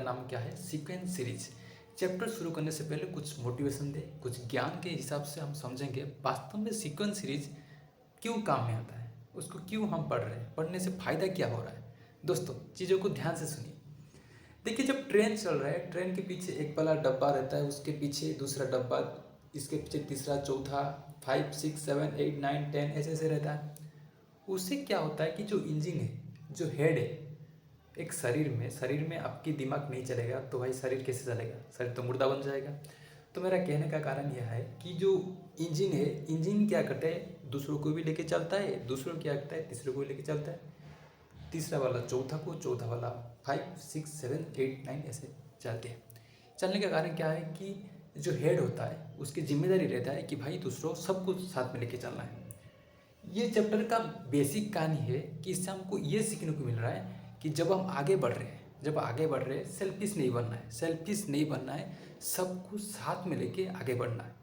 नाम क्या है, सीक्वेंस सीरीज। चैप्टर शुरू करने से पहले कुछ मोटिवेशन दे, कुछ ज्ञान के हिसाब से हम समझेंगे वास्तव में सीक्वेंस सीरीज क्यों काम में आता है, उसको क्यों हम पढ़ रहे हैं, पढ़ने से फ़ायदा क्या हो रहा है। दोस्तों चीज़ों को ध्यान से सुनिए। देखिए जब ट्रेन चल रहा है, ट्रेन के पीछे एक वाला डब्बा रहता है, उसके पीछे दूसरा डब्बा, इसके पीछे तीसरा, चौथा, 5, 6, 7, 8, 9, 10 ऐसे ऐसे रहता है। उससे क्या होता है कि जो इंजन है, जो हेड है, एक शरीर में आपकी दिमाग नहीं चलेगा तो भाई शरीर कैसे चलेगा, शरीर तो मुर्दा बन जाएगा। तो मेरा कहने का कारण यह है कि जो इंजन है, इंजन क्या करता है, दूसरों को भी लेके चलता है, दूसरों क्या करता है, तीसरों को भी लेके चलता है, तीसरा वाला चौथा को, चौथा वाला 5, 6, 7, 8, 9 ऐसे चलते हैं। चलने का कारण क्या है कि जो हेड होता है उसकी जिम्मेदारी रहता है कि भाई दूसरों सब कुछ साथ में लेके चलना है। ये चैप्टर का बेसिक कहानी है कि इससे हमको ये सीखने को मिल रहा है कि जब हम आगे बढ़ रहे हैं, सेल्फिश नहीं बनना है, सबको साथ में लेके आगे बढ़ना है।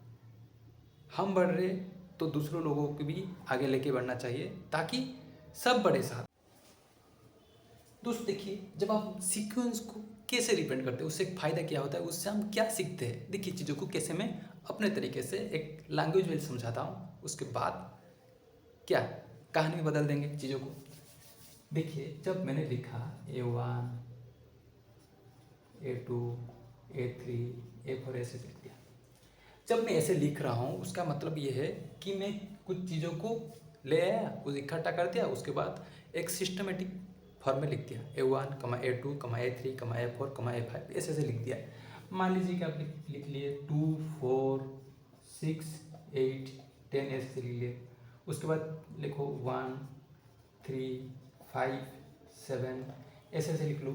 हम बढ़ रहे तो दूसरों लोगों को भी आगे लेके बढ़ना चाहिए ताकि सब बढ़े साथ। दोस्त देखिए जब आप सीक्वेंस को कैसे रिप्रेजेंट करते हैं, उससे एक फ़ायदा क्या होता है, उससे हम क्या सीखते हैं। देखिए चीज़ों को कैसे मैं अपने तरीके से एक लैंग्वेज में समझाता हूँ, उसके बाद क्या कहानी में बदल देंगे चीज़ों को। देखिए जब मैंने लिखा A1, A2, A3, A4 ऐसे लिख दिया। जब मैं ऐसे लिख रहा हूँ उसका मतलब ये है कि मैं कुछ चीज़ों को ले आया, उसे इकट्ठा कर दिया, उसके बाद एक सिस्टमेटिक फॉर्म में लिख दिया A1, A2, A3, A4, A5 ऐसे ऐसे लिख दिया। मान लीजिए कि आप लिख लिए 2, 4, 6, 8, 10 ऐसे लिख लिए। उसके बाद लिखो 1, 3, 5, 7 ऐसे ऐसे लिख लो।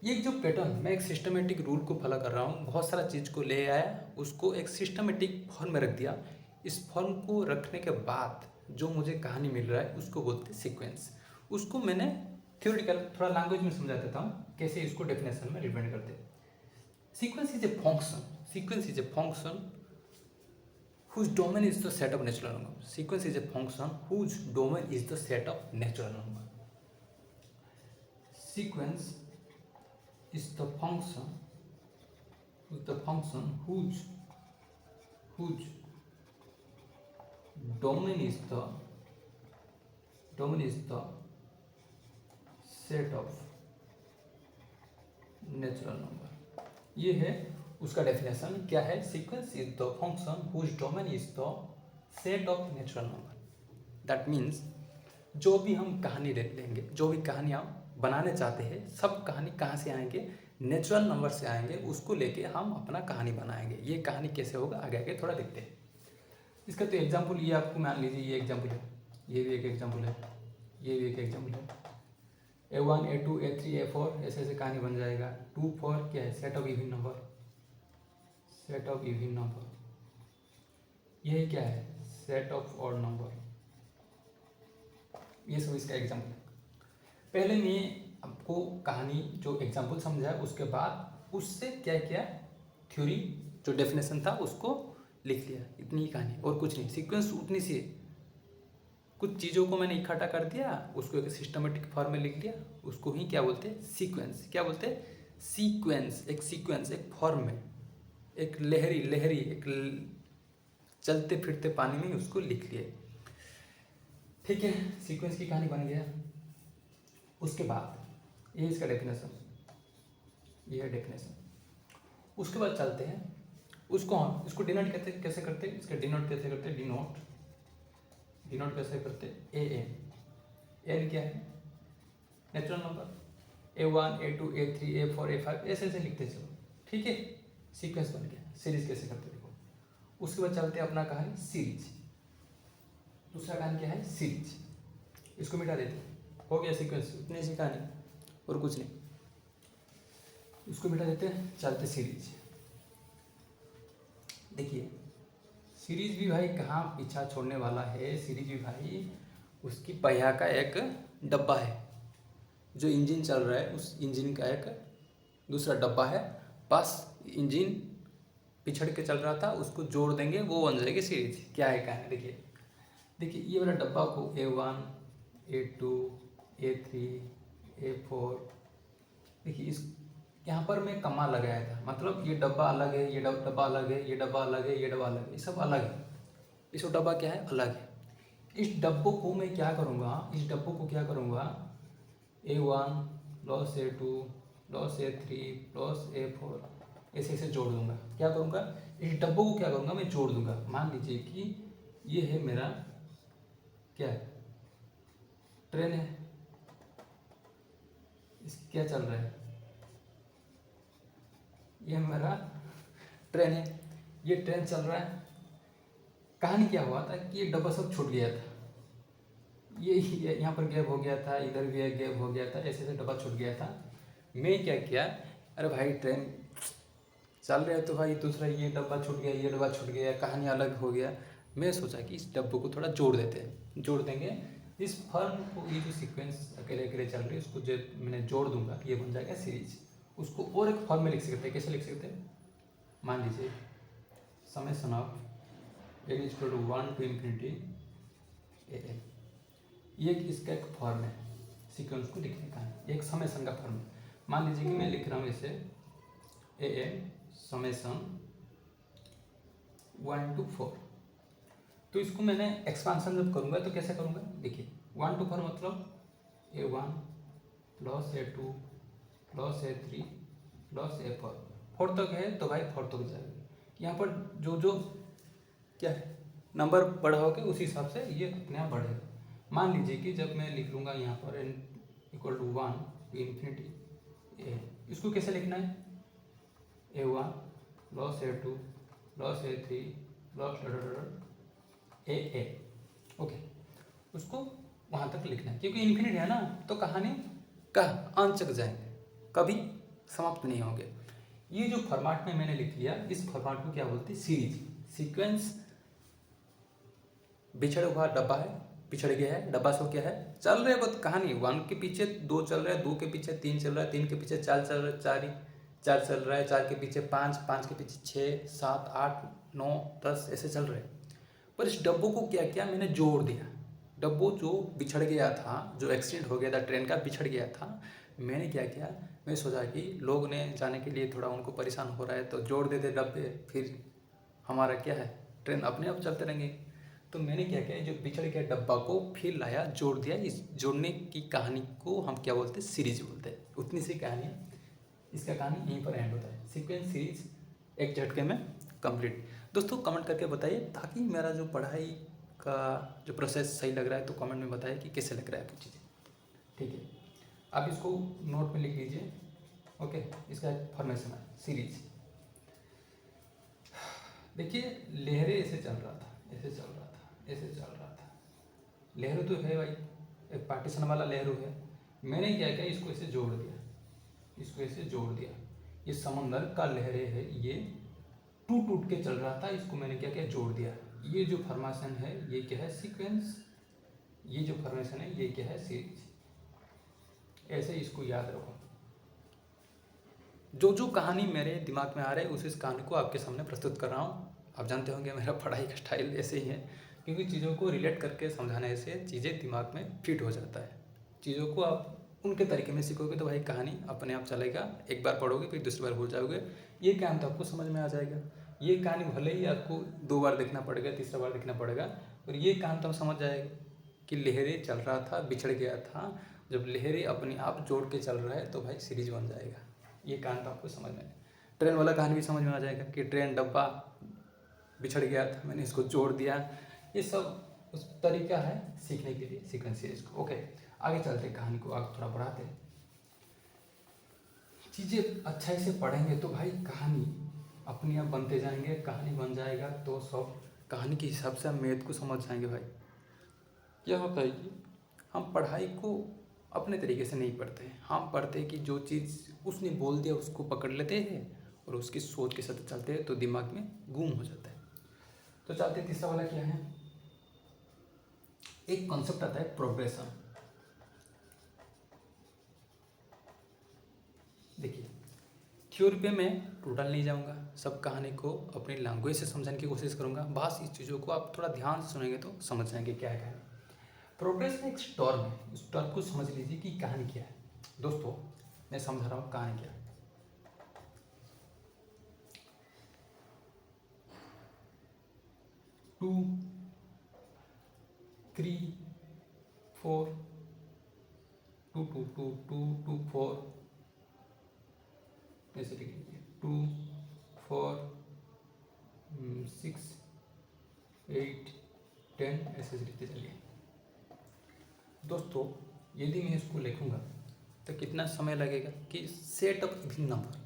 ये जो पैटर्न, मैं एक सिस्टमेटिक रूल को फॉलो कर रहा हूँ, बहुत सारा चीज़ को ले आया, उसको एक सिस्टमेटिक फॉर्म में रख दिया। इस फॉर्म को रखने के बाद जो मुझे कहानी मिल रहा है उसको बोलते हैं सीक्वेंस। उसको मैंने थ्योरेटिकल थोड़ा लैंग्वेज में समझा देता हूँ कैसे इसको डेफिनेशन में रिप्रेजेंट करते हैं। Sequence is a function whose domain is the set of natural number. Sequence is a function whose domain is the set of natural number. Sequence is the function whose domain is the set of natural number. ये है उसका definition क्या है। Sequence is the function whose domain is the set of natural number. That means जो भी हम कहानी लेंगे, जो भी कहानी हम बनाने चाहते हैं, सब कहानी कहाँ से आएंगे, नेचुरल नंबर से आएंगे, उसको लेके हम अपना कहानी बनाएंगे। ये कहानी कैसे होगा आगे आगे थोड़ा देखते हैं। इसका तो एग्जाम्पल ये आपको मान लीजिए, ये एग्जाम्पल है, ये भी एक एग्जाम्पल है, ये भी एक एग्जाम्पल है। A1, A2, A3, A4 ऐसे ऐसे कहानी बन जाएगा। 2, 4 क्या है, सेट ऑफ इवन नंबर, यही क्या है, सेट ऑफ ऑड नंबर। ये सब इसका एग्जाम्पल है। पहले मैं आपको कहानी जो एग्जाम्पल समझाया, उसके बाद उससे क्या क्या थ्योरी जो डेफिनेशन था उसको लिख लिया। इतनी ही कहानी, और कुछ नहीं। सीक्वेंस उतनी सी है, कुछ चीज़ों को मैंने इकट्ठा कर दिया, उसको एक सिस्टमेटिक फॉर्म में लिख दिया, उसको ही क्या बोलते हैं, सीक्वेंस। क्या बोलते हैं, सीक्वेंस। एक फॉर्म में, एक लहरी एक चलते फिरते पानी में उसको लिख लिए। ठीक है, सीक्वेंस की कहानी बन गया। उसके बाद ये इसका डेफिनेशन, ये है डेफिनेशन। उसके बाद चलते हैं इसको डिनोट कैसे करते हैं, इसका डिनोट कैसे करते हैं, डिनोट कैसे करते हैं, एन क्या है, natural number. A1, A2, A3, A4, A5 ऐसे ऐसे लिखते चलो। ठीक है, सीक्वेंस बन गया। सीरीज कैसे करते देखो। उसके बाद चलते हैं अपना कहानी सीरीज। दूसरा कहानी क्या है, सीरीज। इसको मिटा देते हैं, हो गया सीक्वेंस, इतनी सी कहानी और कुछ नहीं। इसको मिटा देते हैं, चलते सीरीज। देखिए सीरीज भी भाई कहाँ पीछा छोड़ने वाला है। सीरीज भी भाई उसकी पहिया का एक डब्बा है, जो इंजन चल रहा है उस इंजन का एक दूसरा डब्बा है। बस इंजन पिछड़ के चल रहा था, उसको जोड़ देंगे, वो बन जाएगी सीरीज। क्या है कहानी, देखिए ये वाला डब्बा को A1, A2, A3, A4, देखिए यहाँ पर मैं कमा लगाया था, मतलब ये डब्बा अलग है, ये डब्बा अलग है, ये डब्बा अलग है, ये डब्बा अलग है, ये सब अलग है। इस डब्बा क्या है, अलग है। इस डब्बों को मैं क्या करूँगा, इस डब्बों को क्या करूँगा, A1 plus A2 plus A3 plus A4 ऐसे ऐसे जोड़ दूंगा। क्या करूँगा, इस डब्बों को क्या करूँगा, मैं जोड़ दूंगा। मान लीजिए कि ये है मेरा क्या है, ट्रेन है, इस क्या चल रहा है, ये मेरा ट्रेन है, ये ट्रेन चल रहा है। कहानी क्या हुआ था कि ये डब्बा सब छूट गया था, ये यहाँ पर गैप हो गया था, इधर भी एक गैप हो गया था, ऐसे ऐसे डब्बा छूट गया था। मैं क्या किया, अरे भाई ट्रेन चल रहे तो भाई दूसरा ये डब्बा छूट गया, ये डब्बा छूट गया, कहानी अलग हो गया। मैं सोचा कि इस डब्बों को थोड़ा जोड़ देते हैं, जोड़ देंगे इस फर्म को, ये जो सीक्वेंस अकेले अकेले चल रही है उसको जो मैंने जोड़ दूंगा, ये बन जाएगा सीरीज। उसको और एक फॉर्म में लिख सकते हैं, कैसे लिख सकते हैं, मान लीजिए summation of n is to 1 to infinity an, ये इसका एक फॉर्म है सीक्वेंस को लिखने का, एक समेशन का फॉर्म है। मान लीजिए कि मैं लिख रहा हूँ इसे an समेशन 1 to 4, तो इसको मैंने एक्सपांशन जब करूँगा तो कैसे करूँगा, देखिए 1 to 4 मतलब A1 plus A2 plus A3 plus A4, 4 तक है तो भाई 4 तक जाएगा। यहाँ पर जो जो क्या है नंबर बढ़ाओगे उसी हिसाब से ये अपने आप बढ़ेगा। मान लीजिए कि जब मैं लिख लूँगा यहाँ पर n equal to 1 to infinity a, इसको कैसे लिखना है, A1 plus A2 plus A3 plus A, okay, उसको वहाँ तक लिखना है क्योंकि इन्फिनिटी है ना, तो कहानी का अंत तक जाएंगे, कभी समाप्त नहीं होंगे। ये जो फॉर्मेट में मैंने लिख लिया, इस फॉर्मेट को क्या बोलते हैं, सीरीज। सीक्वेंस बिछड़ हुआ डब्बा है, पिछड़ गया है डब्बा, सो क्या है, चल रहे बस कहानी, 1 के पीछे 2 चल रहा है, 2 के पीछे 3 चल रहा है, 3 के पीछे 4 चल रहा है, 4 चल रहा है, 4 के पीछे 5, 5 के पीछे 6, 7, 8, 9, 10 ऐसे चल रहे हैं। पर इस डब्बों को क्या किया, मैंने जोड़ दिया। डब्बों जो बिछड़ गया था, जो एक्सीडेंट हो गया था ट्रेन का, बिछड़ गया था, मैंने क्या किया, मैं सोचा कि लोग ने जाने के लिए थोड़ा उनको परेशान हो रहा है तो जोड़ देते डब्बे, फिर हमारा क्या है, ट्रेन अपने आप चलते रहेंगे। तो मैंने क्या किया, जो बिछड़ गया डब्बा को फिर लाया, जोड़ दिया। इस जोड़ने की कहानी को हम क्या बोलते हैं, सीरीज बोलते हैं। उतनी सी कहानी, इसका कहानी यहीं पर एंड होता है। सीक्वेंस सीरीज एक झटके में कंप्लीट। दोस्तों कमेंट करके बताइए, ताकि मेरा जो पढ़ाई का जो प्रोसेस सही लग रहा है तो कमेंट में बताइए कि कैसे लग रहा है कुछ चीज़ें, ठीक है। आप इसको नोट में लिख लीजिए, ओके। इसका एक फॉर्मेशन है सीरीज। देखिए लहरें ऐसे चल रहा था, ऐसे चल रहा था, ऐसे चल रहा था, लहरों तो है भाई, एक पार्टीशन वाला लहरों है। मैंने क्या किया, इसको ऐसे जोड़ दिया, इसको ऐसे जोड़ दिया। ये समंदर का लहरें है, ये टूट टूट के चल रहा था, इसको मैंने क्या किया, जोड़ दिया। ये जो फॉर्मेशन है ये क्या है, सीक्वेंस। ये जो फॉर्मेशन है ये क्या है, सीरीज। ऐसे इसको याद रखो। जो जो कहानी मेरे दिमाग में आ रही है उस कहानी को आपके सामने प्रस्तुत कर रहा हूँ। आप जानते होंगे मेरा पढ़ाई का स्टाइल ऐसे ही है, क्योंकि चीज़ों को रिलेट करके समझाने से चीज़ें दिमाग में फिट हो जाता है। चीज़ों को आप उनके तरीके में सीखोगे तो भाई कहानी अपने आप चलेगा। एक बार पढ़ोगे फिर दूसरी बार भूल जाओगे, ये काम तो आपको समझ में आ जाएगा। ये कहानी भले ही आपको 2 बार देखना पड़ेगा, तीसरा बार देखना पड़ेगा, और ये काम तो हम समझ जाएगा कि लहरें चल रहा था, बिछड़ गया था। जब लहरें अपने आप जोड़ के चल रहा है तो भाई सीरीज बन जाएगा। ये कहानी तो आपको समझ में आएगा। ट्रेन वाला कहानी भी समझ में आ जाएगा कि ट्रेन डब्बा बिछड़ गया था, मैंने इसको जोड़ दिया। ये सब उस तरीका है सीखने के लिए सीक्वेंस सीरीज को। ओके, आगे चलते कहानी को आगे थोड़ा बढ़ाते हैं। चीज़ें अच्छाई से पढ़ेंगे तो भाई कहानी अपने आप बनते जाएंगे। कहानी बन जाएगा तो सब कहानी के हिसाब से हम मैथ को समझ जाएंगे। भाई क्या होता है कि हम पढ़ाई को अपने तरीके से नहीं पढ़ते हैं, हम पढ़ते हैं कि जो चीज़ उसने बोल दिया उसको पकड़ लेते हैं और उसकी सोच के साथ चलते हैं तो दिमाग में गुम हो जाता है। तो चलते तीसरा वाला क्या है, एक कॉन्सेप्ट आता है प्रोग्रेशन। देखिए थ्योरी पे मैं टोटल नहीं जाऊंगा, सब कहानी को अपनी लैंग्वेज से समझाने की कोशिश करूंगा। बस इस चीज़ों को आप थोड़ा ध्यान से सुनेंगे तो समझ जाएंगे क्या है। प्रोग्रेस में एक स्टॉर्म है, स्टॉर्म को समझ लीजिए कि कहानी क्या है। दोस्तों मैं समझा रहा हूँ कहानी क्या है। 2 3 4 2 2 2 2 2 4 ऐसे लिख लीजिए 2 4 6 8 10 ऐसे लिखते चलिए। दोस्तों यदि मैं इसको लिखूंगा तो कितना समय लगेगा कि set of even number,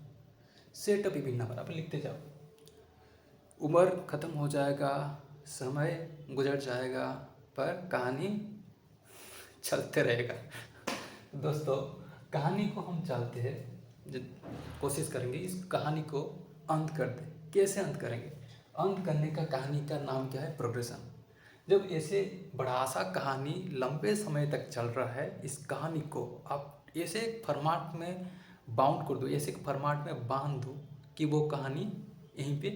set of even number आप लिखते जाओ, उम्र खत्म हो जाएगा, समय गुजर जाएगा, पर कहानी चलते रहेगा। दोस्तों कहानी को हम चाहते हैं, कोशिश करेंगे इस कहानी को अंत कर दें। कैसे अंत करेंगे? अंत करने का कहानी का नाम क्या है? प्रोग्रेशन। जब ऐसे बड़ा सा कहानी लंबे समय तक चल रहा है, इस कहानी को आप ऐसे एक फॉर्मेट में बाउंड कर दो, ऐसे एक फॉर्मेट में बांध दो कि वो कहानी यहीं पे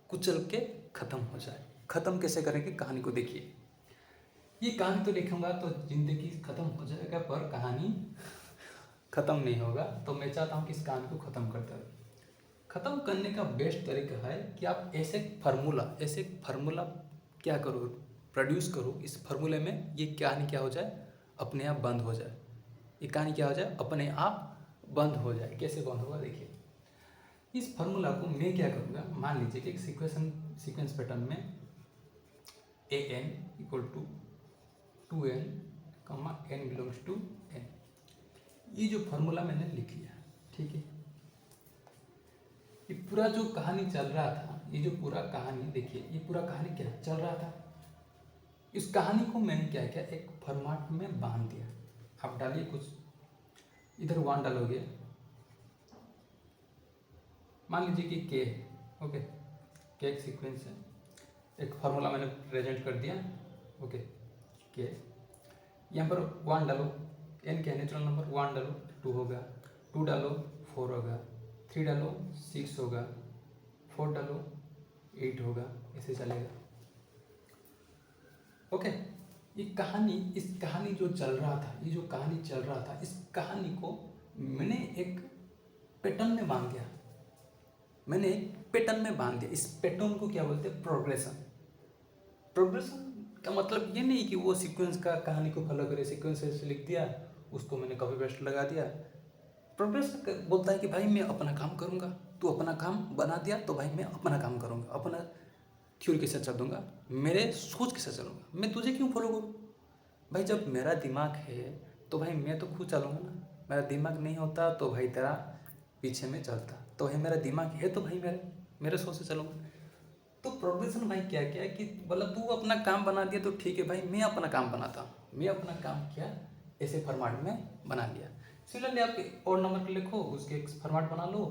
कुचल के ख़त्म हो जाए। ख़त्म कैसे करेंगे? कहानी को देखिए। ये कहानी तो लिखूंगा तो जिंदगी ख़त्म हो जाएगा, पर कहानी ख़त्म नहीं होगा। तो मैं चाहता हूँ कि इस कहानी को ख़त्म करते रहो। ख़त्म करने का बेस्ट तरीका है कि आप ऐसे फार्मूला क्या करो, प्रोड्यूस करो। इस फार्मूले में ये कहानी क्या हो जाए? अपने आप बंद हो जाए। ये कहानी क्या हो जाए? अपने आप बंद हो जाए। कैसे बंद होगा देखिए। इस फार्मूला को मैं क्या करूँगा, मान लीजिए कि एक सीक्वेंस पैटर्न में an इक्वल टू 2n कमा n बिलोंग्स टू n, ये जो फार्मूला मैंने लिख लिया, ठीक है। ये पूरा जो कहानी चल रहा था, ये जो पूरा कहानी देखिए, ये पूरा कहानी क्या चल रहा था, इस कहानी को मैंने क्या किया, एक फॉर्मेट में बांध दिया। आप डालिए कुछ, इधर 1 डालोगे, मान लीजिए कि k है, ओके, k एक सीक्वेंस है, एक फार्मूला मैंने प्रेजेंट कर दिया, ओके, k यहाँ पर 1 डालो, n क्या है? नेचुरल नंबर, 1 डालो 2 होगा, 2 डालो 4 होगा, 3 डालो 6 होगा, 4 डालो 8 होगा, ऐसे चलेगा, ओके। इस कहानी जो चल रहा था, ये जो कहानी चल रहा था, इस कहानी को मैंने एक पैटर्न में बांध दिया। मैंने एक पैटर्न में बांध दिया। इस पैटर्न को क्या बोलते हैं? प्रोग्रेशन। प्रोग्रेशन का मतलब ये नहीं कि वो सीक्वेंस का कहानी को फॉलो करे, सीक्वेंस से लिख दिया, उसको मैंने कॉपी पेस्ट लगा दिया। प्रोग्रेस बोलता है कि भाई मैं अपना काम करूँगा, तू अपना काम बना दिया तो भाई मैं अपना काम करूँगा, अपना थ्योरी के साथ चल दूँगा, मेरे सोच के साथ चलूँगा, मैं तुझे क्यों फॉलो करूँ? भाई जब मेरा दिमाग है तो भाई मैं तो खुद चलूँगा ना। मेरा दिमाग नहीं होता तो भाई तेरा पीछे में चलता, तो भाई मेरा दिमाग है तो भाई मेरे सोच से चलूँगा। तो प्रोग्रेशन भाई क्या क्या है कि बोला तू अपना काम बना दिया तो ठीक है भाई, मैं अपना काम बनाता हूँ, मैं अपना काम किया, ऐसे फॉर्मेट में बना लिया। सिमिलरली आप और नंबर के लिखो, उसके एक फॉर्मेट बना लो।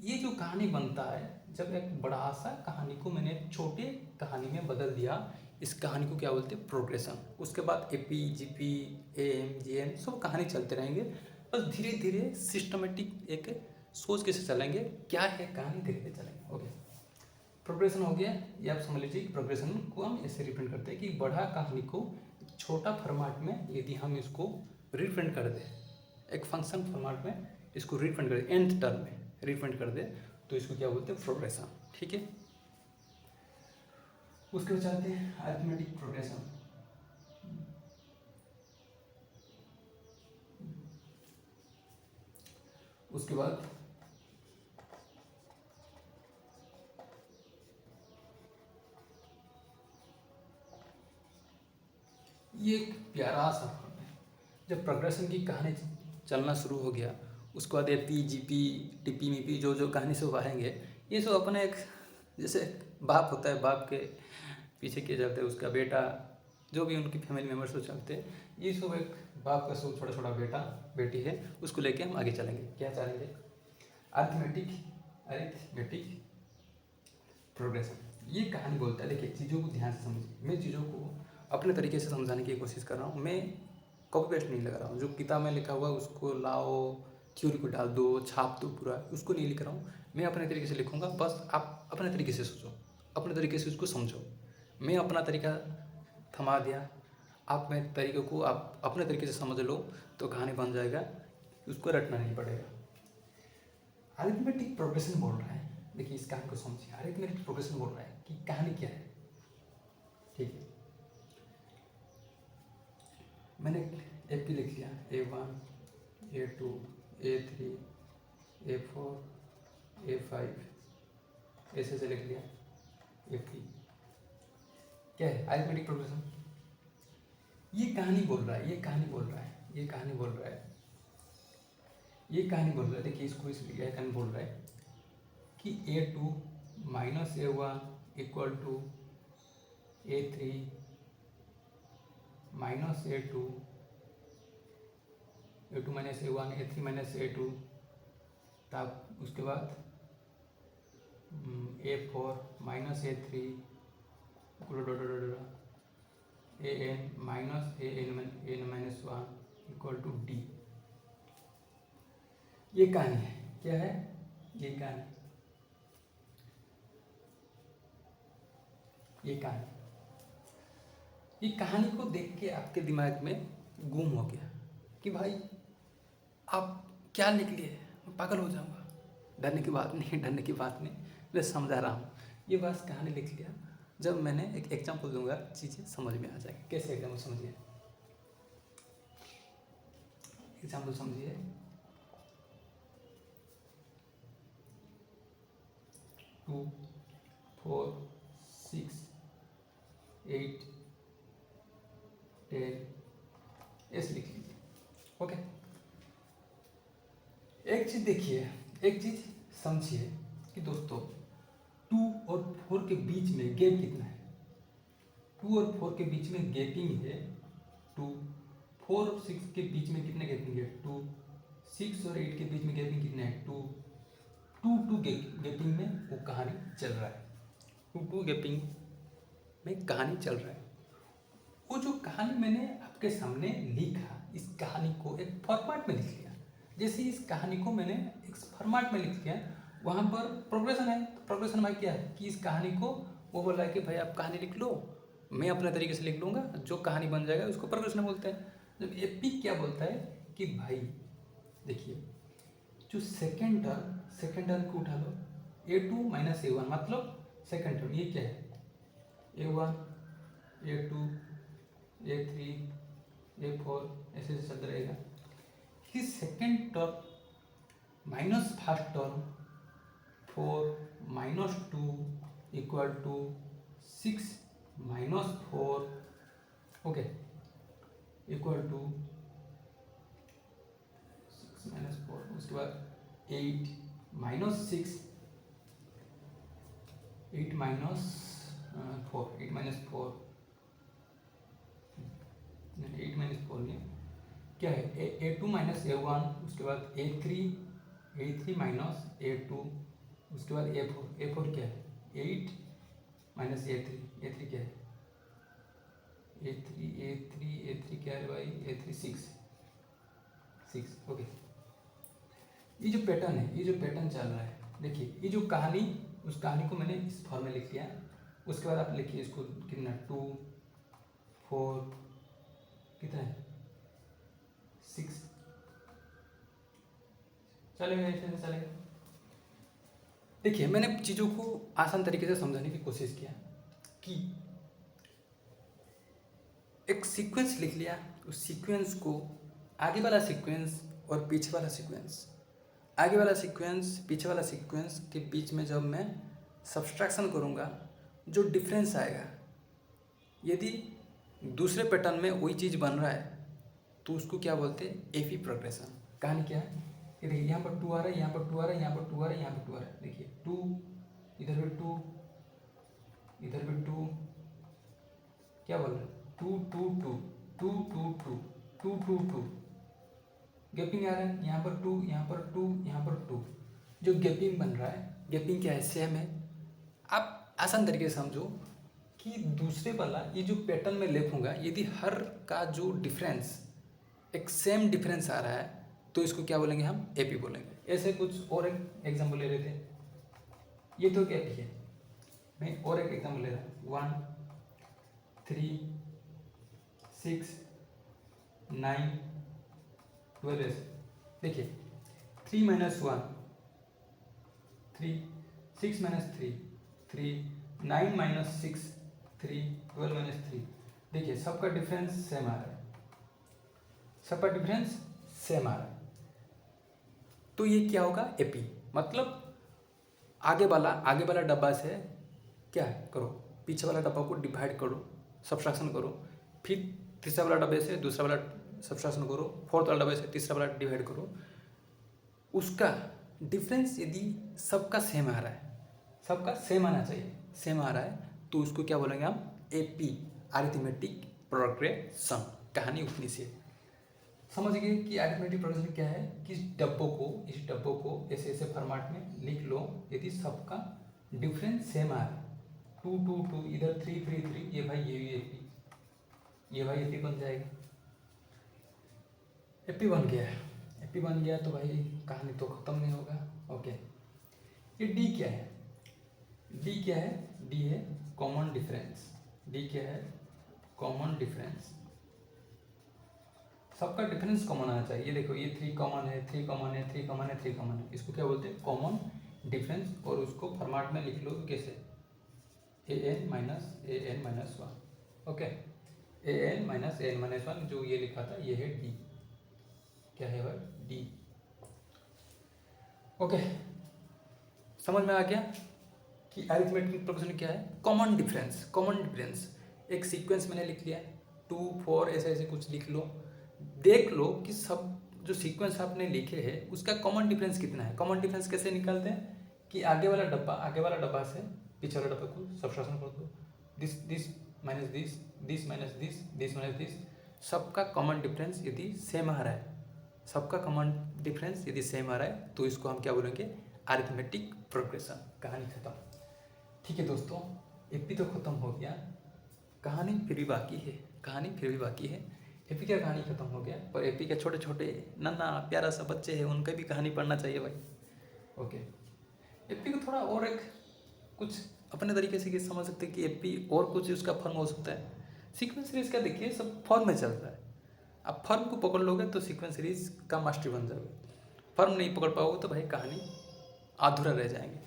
ये जो कहानी बनता है, जब एक बड़ा सा कहानी को मैंने छोटे कहानी में बदल दिया, इस कहानी को क्या बोलते हैं? प्रोग्रेशन। उसके बाद एपी जीपी एएम जीएम सब कहानी चलते रहेंगे, बस धीरे धीरे सिस्टमेटिक एक सोच के से चलेंगे, क्या है कहानी, धीरे धीरे चलेंगे, ओके। प्रोग्रेशन हो गया, ये आप समझ लीजिए। प्रोग्रेशन को हम ऐसे रिप्रेजेंट करते हैं कि बड़ा कहानी को छोटा फॉर्मेट में यदि हम इसको रिप्रेजेंट कर दें, एक फंक्शन फॉर्मेट में इसको रिप्रेजेंट कर दें, nth टर्म में रिप्रेजेंट कर दें, तो इसको क्या बोलते हैं? प्रोग्रेशन, ठीक है। उसके बाद चलते हैं अरिथमेटिक प्रोग्रेशन। उसके बाद ये एक प्यारा सा फॉर्म है। जब प्रोग्रेशन की कहानी चलना शुरू हो गया, उसके बाद एपी जीपी टीपी मीपी जो कहानी सब आएंगे, ये सब अपने एक जैसे बाप होता है, बाप के पीछे किए जाते हैं, उसका बेटा, जो भी उनकी फैमिली मेम्बर्स सब चलते हैं, ये सब एक बाप का सब छोटा छोटा बेटा बेटी है, उसको लेके हम आगे चलेंगे। क्या चलेंगे? Arithmetic progression. ये कहानी बोलता है, देखिए चीज़ों को ध्यान से समझिए। मैं चीज़ों को अपने तरीके से समझाने की कोशिश कर रहा हूँ, मैं कॉपी पेस्ट नहीं लगा रहा हूँ। जो किताब में लिखा हुआ उसको लाओ, थ्योरी को डाल दो, छाप दो पूरा, उसको नहीं लिख रहा हूँ। मैं अपने तरीके से लिखूँगा, बस आप अपने तरीके से सोचो, अपने तरीके से उसको समझो। मैं अपना तरीका थमा दिया, आप मेरे तरीके को आप अपने तरीके से समझ लो तो कहानी बन जाएगा, उसको रटना नहीं पड़ेगा। अरिथमेटिक प्रोग्रेशन बोल रहा है, देखिए इस कहानी को समझिए। अरिथमेटिक प्रोग्रेशन बोल रहा है कि कहानी क्या है, ठीक है, मैंने AP लिख लिया, A1 A2 A3 A4 A5 ऐसे लिख लिया, AP क्या है, अरिथमेटिक प्रोग्रेशन। ये कहानी बोल रहा है, ये कहानी बोल रहा है, ये कहानी बोल रहा है, ये कहानी बोल रहा है। देखिए इसको इसलिए कहानी बोल रहा है कि A2 minus A1 equal to A3 minus A2 minus A1 A3 minus A2, तब उसके बाद A4 minus A3 AN minus AN minus 1 equal to D। ये कहानी है, क्या है ये कहानी, ये कहानी। ये कहानी को देख के आपके दिमाग में गुम हो गया कि भाई आप क्या लिख लिए, मैं पागल हो जाऊंगा। डरने की बात नहीं, डरने की बात नहीं, मैं समझा रहा हूँ। ये बस कहानी लिख लिया। जब मैंने एक एग्जाम्पल दूंगा चीज़ें समझ में आ जाएगी। कैसे एग्जाम्पल समझिए, एग्जाम्पल समझिए। 2 4 6 8 10 ऐसे लिख लीजिए। ओके, एक चीज देखिए, एक चीज समझिए कि दोस्तों 2 और 4 के बीच में गैप कितना है। 2 और 4 के बीच में गैपिंग है 2। 4 और 6 के बीच में कितने गैपिंग है 2। 6 और 8 के बीच में गैपिंग कितना है 2। 2 गैपिंग में वो कहानी चल रहा है। 2 गैपिंग में कहानी चल रहा है। वो जो कहानी मैंने आपके सामने लिखा, इस कहानी को एक फॉर्मेट में लिख लिया। जैसे इस कहानी को मैंने एक फॉर्मेट में लिख लिया, वहाँ पर प्रोग्रेशन है। तो प्रोग्रेशन भाई क्या है कि इस कहानी को वो बोला है कि भाई आप कहानी लिख लो, मैं अपने तरीके से लिख लूँगा, जो कहानी बन जाएगा उसको प्रोग्रेशन बोलते हैं। जब AP क्या बोलता है कि भाई देखिए जो सेकेंड टर्म को उठा लो, A2 माइनस A1 मतलब सेकेंड टर्म, ये क्या है A1 A2 A3 A4 ऐसे चलता रहेगा। फिर second term minus first term 4 minus 2 equal to 6 minus 4, okay, equal to 6 minus 4। उसके बाद 8 माइनस 6 8 माइनस 4 8 माइनस 4 8 माइनस 4 नहीं क्या है A2 माइनस A1, उसके बाद A3 माइनस A2, उसके बाद A4 क्या है 8 माइनस A3 क्या है A3 क्या है भाई A3 6। ओके, ये जो पैटर्न है, ये जो पैटर्न चल रहा है, देखिए ये जो कहानी, उस कहानी को मैंने इस फॉर्म में लिख लिया। उसके बाद आप लिखिए इसको कितना 2 4 कितना है 6 चलेगा, ऐसे चलेगा। देखिए मैंने चीज़ों को आसान तरीके से समझाने की कोशिश किया कि एक सीक्वेंस लिख लिया, उस सीक्वेंस को आगे वाला सीक्वेंस और पीछे वाला सीक्वेंस, आगे वाला सीक्वेंस पीछे वाला सीक्वेंस के बीच में जब मैं सब्सट्रैक्शन करूँगा, जो डिफरेंस आएगा, यदि दूसरे पैटर्न में वही चीज़ बन रहा है तो उसको क्या बोलते हैं AP प्रोग्रेशन। कहानी क्या है कि देखिए यहाँ पर 2 आ रहा है, यहाँ पर 2 आ रहा है, यहाँ पर 2 आ रहा है, यहाँ पर 2 आ रहा है। देखिए 2 इधर भी 2, इधर भी 2, क्या बोल रहा है 2 2 2 2 2 2 2 2 2 गैपिंग आ रहा है, यहाँ पर 2, यहाँ पर 2, यहाँ पर 2। जो गैपिंग बन रहा है, गैपिंग क्या है सेम है। आप आसान तरीके से समझो कि दूसरे वाला ये जो पैटर्न में लिखूंगा, यदि हर का जो डिफरेंस एक सेम डिफरेंस आ रहा है तो इसको क्या बोलेंगे हम AP बोलेंगे। ऐसे कुछ और एक एग्जाम्पल ले रहे थे, ये तो क्या है, मैं और एक एग्जाम्पल ले रहा हूँ 1 3 6 9 12। देखिए 3 माइनस 1 3 6 माइनस 3 3 9 माइनस 6 3, 12 माइनस 3। देखिए सबका डिफरेंस सेम आ रहा है, सबका डिफरेंस सेम आ रहा है। तो ये क्या होगा, एपी। मतलब आगे वाला डब्बा से क्या करो, पीछे वाला डब्बा को डिवाइड करो, सब्ट्रैक्शन करो, फिर तीसरा वाला डब्बे से दूसरा वाला सब्ट्रैक्शन करो, फोर्थ वाला डब्बे से तीसरा वाला डिवाइड करो। उसका डिफरेंस यदि सबका सेम आ रहा है, सबका सेम आना चाहिए, सेम आ रहा है, तो उसको क्या बोलेंगे हम, एपी, अरिथमेटिक प्रोग्रेशन। कहानी उतनी सी है। समझ गए कि अरिथमेटिक प्रोग्रेशन क्या है, कि इस डब्बों को ऐसे ऐसे फॉर्मेट में लिख लो यदि सबका डिफरेंस सेम आ रहा है। 2 2 2, इधर 3 3 3, ये भाई ये भी एपी, ये भाई एपी बन जाएगा। एपी बन गया, एपी बन गया तो भाई कहानी तो खत्म नहीं होगा। ओके, ये डी क्या है, डी क्या है, डी है कॉमन डिफरेंस। डी क्या है, कॉमन डिफरेंस। सबका डिफरेंस कॉमन आना चाहिए। ये देखो ये 3 कॉमन है, 3 कॉमन है, 3 कॉमन है, 3 कॉमन है, इसको क्या बोलते हैं, कॉमन डिफरेंस। और उसको फॉर्मेट में लिख लो कैसे, an minus an minus 1। Okay, an minus an minus 1, जो ये लिखा था ये है डी। क्या है भाई, डी। ओके, समझ में आ गया कि अरिथमेटिक प्रोग्रेशन क्या है, कॉमन डिफरेंस। कॉमन डिफरेंस एक सीक्वेंस मैंने लिख लिया, 2 4 ऐसे ऐसे कुछ लिख लो, देख लो कि सब जो सीक्वेंस आपने लिखे हैं उसका कॉमन डिफरेंस कितना है। कॉमन डिफरेंस कैसे निकालते हैं, कि आगे वाला डब्बा से पीछे वाला डब्बा को सब्ट्रैक्शन कर दो, this minus this minus this minus this. सबका कॉमन डिफरेंस यदि सेम आ रहा है, सबका कॉमन डिफरेंस यदि सेम आ रहा है, तो इसको हम क्या बोलेंगे, अरिथमेटिक प्रोग्रेशन। कहानी खत्म। ठीक है दोस्तों, एपी तो खत्म हो गया, कहानी फिर भी बाकी है, कहानी फिर भी बाकी है। एपी का कहानी खत्म हो गया, पर एपी के छोटे छोटे नन्ना प्यारा सा बच्चे हैं, उनका भी कहानी पढ़ना चाहिए भाई। ओके, एपी को थोड़ा और एक कुछ अपने तरीके से समझ सकते हैं कि एपी और कुछ उसका फॉर्म हो सकता है। सीक्वेंस सीरीज का देखिए सब फॉर्म में चल रहा है, आप फॉर्म को पकड़ लोगे तो सीक्वेंस सीरीज का मास्टर बन जाओगे। फॉर्म नहीं पकड़ पाओगे तो भाई कहानी अधूरा रह जाएंगे।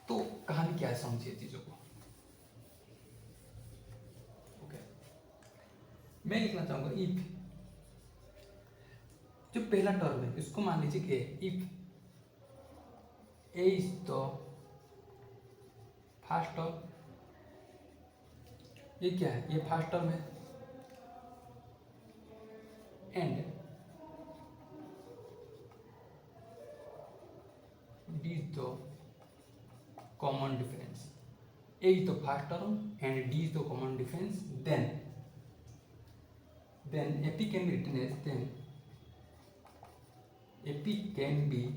तो कहानी क्या है, समझिए चीज़ों को। ओके, मैं लिखना चाहूँगा इफ, जो पहला टर्म है इसको मान लीजिए कि if A is the first term, ये क्या है, ये फर्स्ट टर्म है, and D is the common difference. A is the first term and D is the common difference, then AP can be written as, then AP can be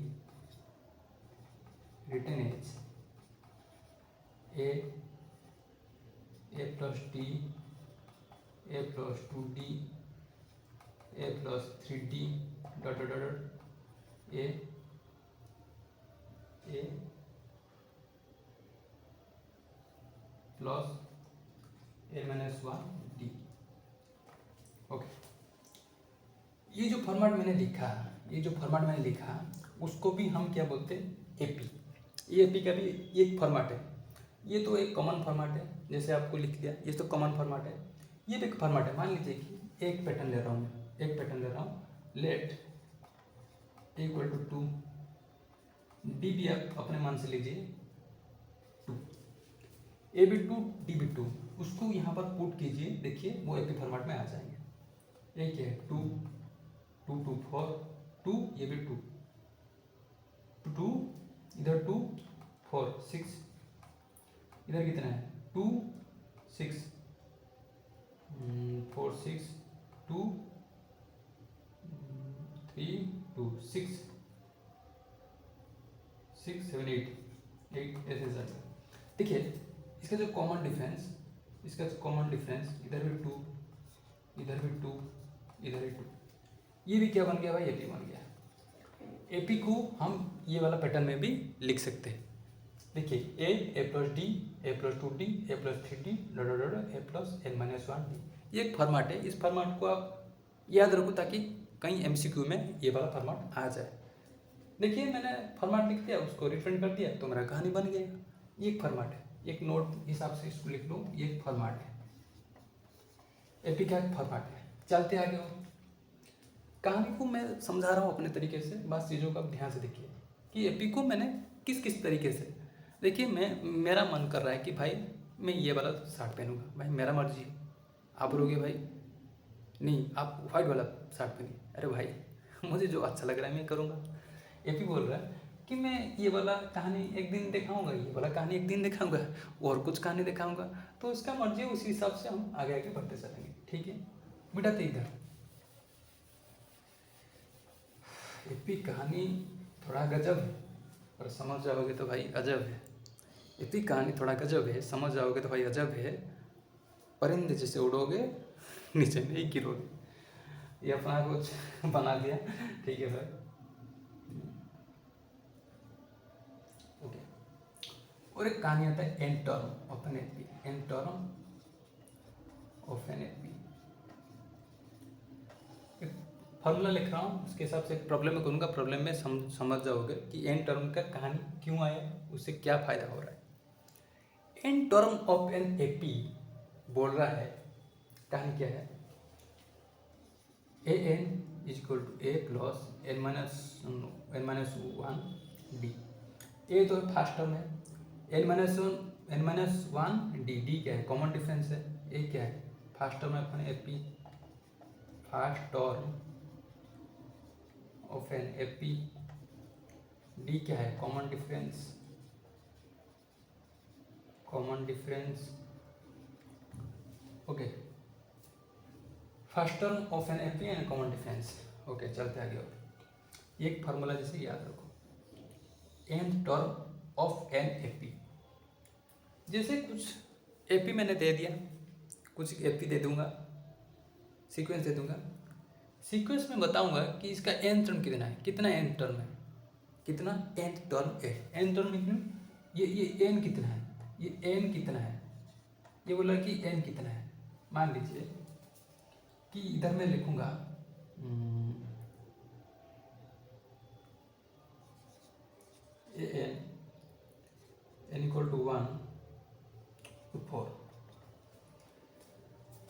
written as A plus D, A plus 2D, A plus 3D, dot dot dot, A plus a minus 1 D. Okay, ये जो format मैंने लिखा, उसको भी हम क्या बोलते हैं, एपी। ये एपी का भी एक फॉर्मेट है, ये तो एक कॉमन फॉर्मेट है, जैसे आपको लिख दिया, ये तो कॉमन फॉर्मेट है, ये भी एक फॉर्मेट है। मान लीजिए कि एक पैटर्न ले रहा हूँ, लेट इक्वल टू 2, डी भी आप अपने मन से लीजिए 2, ए भी 2 डी भी 2, उसको यहाँ पर पुट कीजिए, देखिए वो एपी फॉर्मेट में आ जाएंगे। एक है 2 2 2 4 2, ये भी 2 2, इधर 2 4 6, इधर कितना है 2 6 4 6 2 3 2 6 6 7 8 ऐसे जाएगा। देखिए इसका जो कॉमन डिफरेंस, इधर भी 2 इधर भी 2 इधर भी 2, ये भी क्या बन गया भाई, एपी बन गया। एपी को हम ये वाला पैटर्न में भी लिख सकते हैं। देखिए ए प्लस डी, ए प्लस 2D, ए प्लस 3D, ए प्लस n माइनस 1D, ये एक फॉर्मेट है। इस फॉर्मेट को आप याद रखो ताकि कहीं MCQ में ये वाला फॉर्मेट आ जाए। देखिए मैंने फॉर्मेट लिख दिया, उसको रिप्रेजेंट कर दिया, तो मेरा कहानी बन गया। ये एक फॉर्मेट है। एक नोट हिसाब से इसको लिख लो, ये एक फॉर्मेट है, एपी का एक फॉर्मेट है। चलते आगे और कहानी को मैं समझा रहा हूँ अपने तरीके से, बस चीज़ों का ध्यान से देखिए कि एपी को मैंने किस किस तरीके से, देखिए मेरा मन कर रहा है कि भाई मैं ये वाला शर्ट पहनूंगा, भाई मेरा मर्जी है। आप बोलोगे भाई नहीं आप वाइट वाला शर्ट पहनिए, अरे भाई मुझे जो अच्छा लग रहा है मैं करूँगा। एपी बोल रहा है कि मैं ये वाला कहानी एक दिन दिखाऊंगा, ये वाला कहानी एक दिन दिखाऊंगा, और कुछ कहानी दिखाऊंगा, तो उसका मर्जी है, उसी हिसाब से हम आगे आगे बढ़ते चलेंगे। ठीक है बेटा, तो इधर एपी कहानी थोड़ा गजब है, और समझ जाओगे तो भाई अजब है। एपी कहानी थोड़ा गजब है, समझ जाओगे तो भाई अजब है। परिंदे जैसे उड़ोगे नीचे नहीं गिरोगे। ये अपना कुछ बना दिया, ठीक है भाई। ओके, और एक कहानी आता है n term of N AP, n term of N AP. Formula लिख रहा हूँ, उसके हिसाब से एक प्रॉब्लम में करूँगा, प्रॉब्लम में समझ जाओगे कि एन टर्म का कहानी क्यों आया, उससे क्या फायदा हो रहा है। N term of N AP बोल रहा है, कहानी क्या है, a n is equal to a plus n minus one d. A तो फर्स्ट टर्म है, n minus one d, d क्या है, कॉमन डिफरेंस है। ए क्या है, फर्स्ट टर्म है अपने AP, first term of N AP. D क्या है, common difference, common difference. Okay, first term of N AP and common difference. Okay, चलते आगे। और एक फार्मूला जैसे याद रखो, n term of N AP, जैसे कुछ एपी मैंने दे दिया, कुछ एपी दे दूंगा, सीक्वेंस दे दूंगा, सीक्वेंस में बताऊंगा कि इसका एन टर्म कितना है, कितना एन टर्म है, कितना एन टर्म है। एन टर्म मतलब ये एन कितना है, ये एन कितना है, ये बोला कि एन कितना है। मान लीजिए कि इधर मैं लिखूंगा N equal to 1 to 4,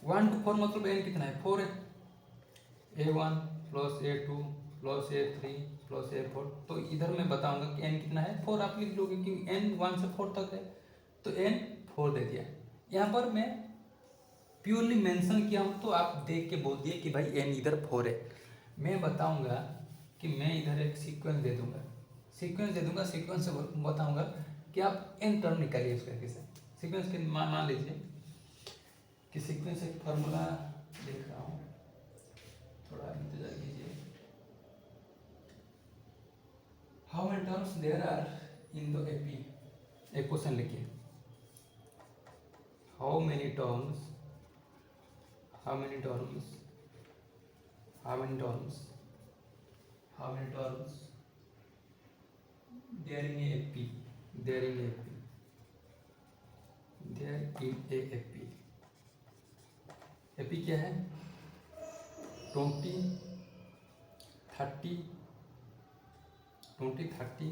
1 to 4 मतलब एन कितना है, 4 है। A1 plus A2 plus A3 plus A4, तो इधर मैं बताऊंगा कि n कितना है, 4 आप लिख लोगे कि n 1 से 4 तक है, तो n 4 दे दिया। यहाँ पर मैं प्योरली मेंशन किया हूँ, तो आप देख के बोल दिए कि भाई n इधर 4 है। मैं बताऊंगा कि मैं इधर एक सीक्वेंस दे दूंगा, सीक्वेंस दे दूंगा, सीक्वेंस से बताऊंगा कि आप n टर्म निकालिए उस तरीके से। सीक्वेंस के मान लीजिए कि सीक्वेंस एक फार्मूला लिख रहा हूँ, थोड़ा इंतजार कीजिए। How many terms there are in the AP, एक क्वेश्चन लिखिए, how many terms, how many terms, how many terms, how many terms there in AP, there in AP, there in AP. AP क्या है, 20, 30, 20, 30,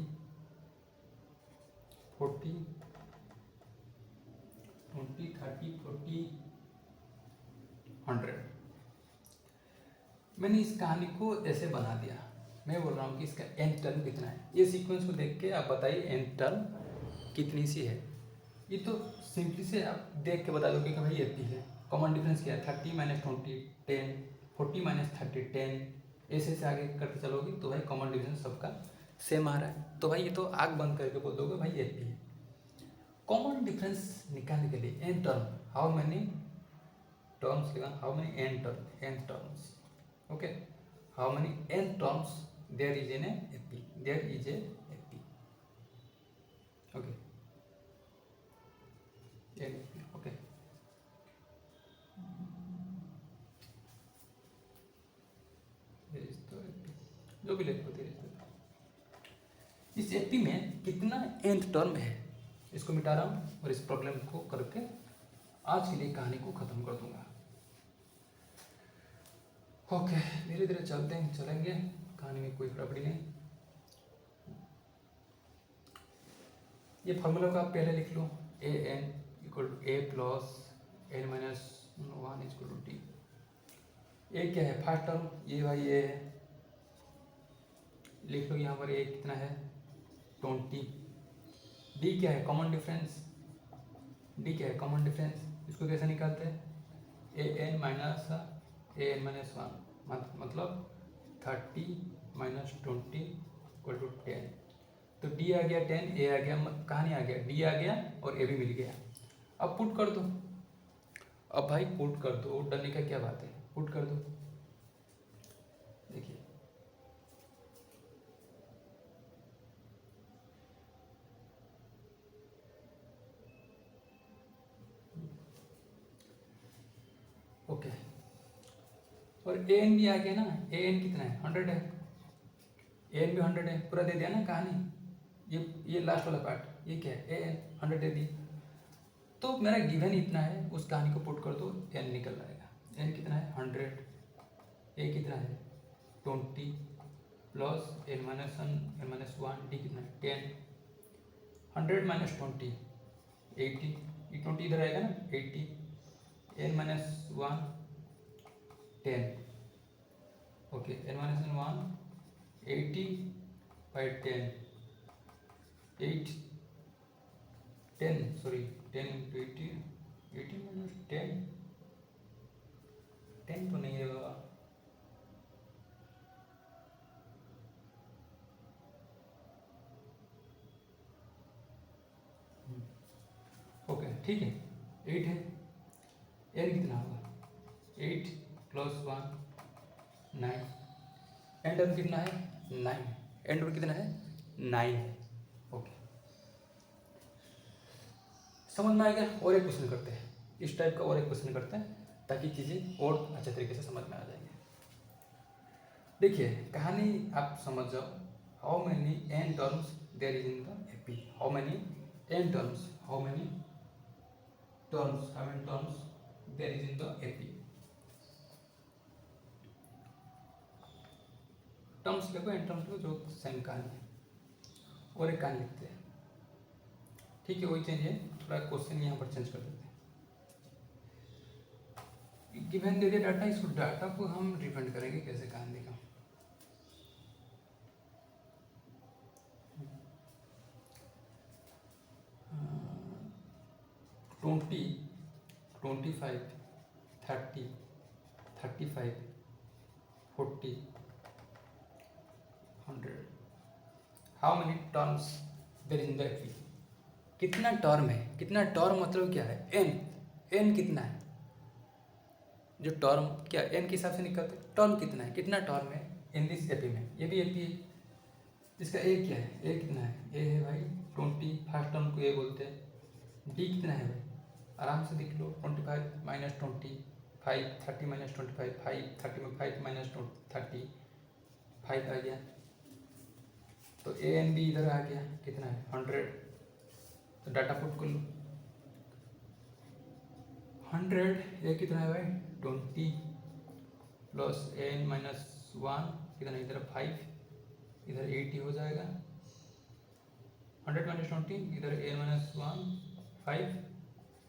40, 20, 30, 40, 100। मैंने इस कहानी को ऐसे बना दिया, मैं बोल रहा हूँ कि इसका एन टर्म कितना है। ये सीक्वेंस को देख के आप बताइए एन टर्म कितनी सी है। ये तो सिंपली से आप देख के बता दोगे कि भाई एपी है। कॉमन डिफरेंस क्या है, 30 माइनस 20 10, 40 माइनस 30 10, ऐसे से आगे करते चलोगे तो भाई कॉमन डिफरेंस सबका सेम आ रहा है। तो भाई ये तो आग बंद करके बोल दोगे भाई एपी है। कॉमन डिफरेंस निकालने के लिए n term, how many terms लिखा, how many n term, n terms, okay, how many n terms there is in AP, there is a AP, okay, okay. जो भी लिखो धीरे धीरे। इस एपी में कितना एंथ टर्म है, इसको मिटा रहा हूँ और इस प्रॉब्लम को करके आज के लिए कहानी को खत्म कर दूंगा। ओके, धीरे धीरे चलेंगे, कहानी में कोई गड़बड़ी नहीं। ये फॉर्मूला को आप पहले लिख लो, a n equal to a plus n minus one equal to d. A क्या है फर्स्ट टर्म, ये भाई ए है, लिख लो यहाँ पर ए कितना है 20। डी क्या है कॉमन डिफरेंस, डी क्या है कॉमन डिफरेंस, इसको कैसे निकालते हैं ए एन माइनस वन मतलब 30 माइनस 20 इक्वल टू 10। तो डी आ गया 10, ए आ गया, कहाँ नहीं आ गया, डी आ गया और ए भी मिल गया। अब पुट कर दो, अब भाई पुट कर दो, डरने का क्या बात है, पुट कर दो। देखिए ओके, और ए एन भी आ गया ना, ए एन कितना है 100 है, ए एन भी 100 है, पूरा दे दिया ना कहानी। ये लास्ट वाला पार्ट ये क्या है ए एन 100 दे दी, तो मेरा गिवन इतना है, उस कहानी को पुट कर दो, एन निकल आएगा। एन कितना है 100, ए कितना है 20 plus n minus one, D कितना है 10। 100 माइनस 20 80, ये 20 इधर आएगा ना 80, n minus one 10, okay n minus one 80 by 10, 10 sorry 10 into 80, 80 minus 10, 10 तो नहीं है बाबा, ओके ठीक है 8 है, एन कितना होगा 8 प्लस 1 9, एन टर्म कितना है 9, एन टर्म कितना है 9 है, ओके समझ में आएगा। और एक क्वेश्चन करते हैं, इस टाइप का और एक क्वेश्चन करते हैं ताकि चीज़ें और अच्छे तरीके से समझ में आ जाएंगे। देखिए कहानी आप समझ जाओ, how many n terms there is in the AP, how many n terms, how many terms there is in the AP. Terms लिखो, एन टर्म्स लिखो, जो सेम कहानी है। और एक कहानी लिखते हैं, ठीक है वही चेंज है, थोड़ा क्वेश्चन यहाँ पर चेंज कर देते हैं। गिवन दे दिया डाटा, इसको डाटा को हम रिफंड करेंगे कैसे कहानी का। Twenty 25 30 35 40 100, how many terms there in the AP. कितना टर्म है, कितना टर्म मतलब क्या है एन, एन कितना है, जो टर्म क्या एन के हिसाब से निकलते हैं, टर्म कितना है, कितना टर्म है इन दिस एपी में, ये भी एपी है, इसका ए क्या है, ए कितना है, ए है भाई 20, फर्स्ट टर्म को ए बोलते हैं। डी कितना है भाई, आराम से देख लो 25 माइनस 25 30 माइनस 25 5 30 में 5 माइनस 30 5 आ गया, तो ए एन बी इधर आ गया, कितना है 100, तो डाटा पुट कर लो 100, ए कितना है भाई 20 प्लस एन माइनस वन कितना है इधर 5, इधर 80 हो जाएगा, 100 माइनस 20 इधर n minus one 5,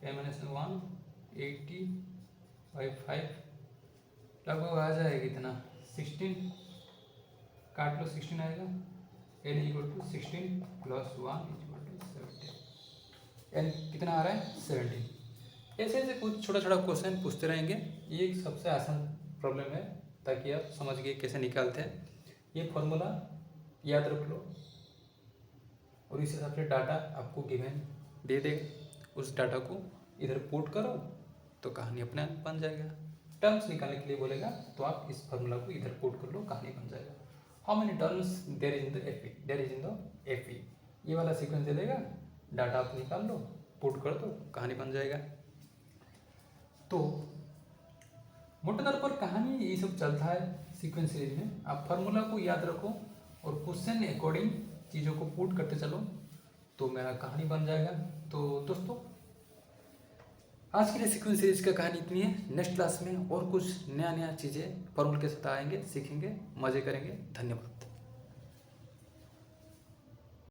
n minus one 80 by 5 लगभग आ जाएगा कितना 16, काट लो 16 आएगा, n equal to 16 plus 1 equal to 17, n कितना आ रहा है 17। ऐसे ऐसे कुछ छोटा छोटा क्वेश्चन पूछते रहेंगे, ये एक सबसे आसान प्रॉब्लम है ताकि आप समझ गए कैसे निकालते हैं। ये फॉर्मूला याद रख लो और इस हिसाब से डाटा आपको गिवन दे देगा, उस डाटा को इधर पुट करो तो कहानी अपने आप बन जाएगा। टर्म्स निकालने के लिए बोलेगा तो आप इस फॉर्मूला को इधर पुट कर लो, कहानी बन जाएगा। How many terms there is in the AP, there is in the AP, ये वाला सीक्वेंस दे देगा, डाटा आप निकाल लो, पुट कर दो, कहानी बन जाएगा। तो मोटे तौर पर कहानी ये सब चलता है सीक्वेंस सीरीज में। आप फार्मूला को याद रखो और क्वेश्चन अकॉर्डिंग चीज़ों को पुट करते चलो तो मेरा कहानी बन जाएगा। तो दोस्तों आज के लिए सीक्वेंस सीरीज का कहानी इतनी है। नेक्स्ट क्लास में और कुछ नया नया चीज़ें फॉर्मूला के साथ आएंगे, सीखेंगे, मज़े करेंगे। धन्यवाद।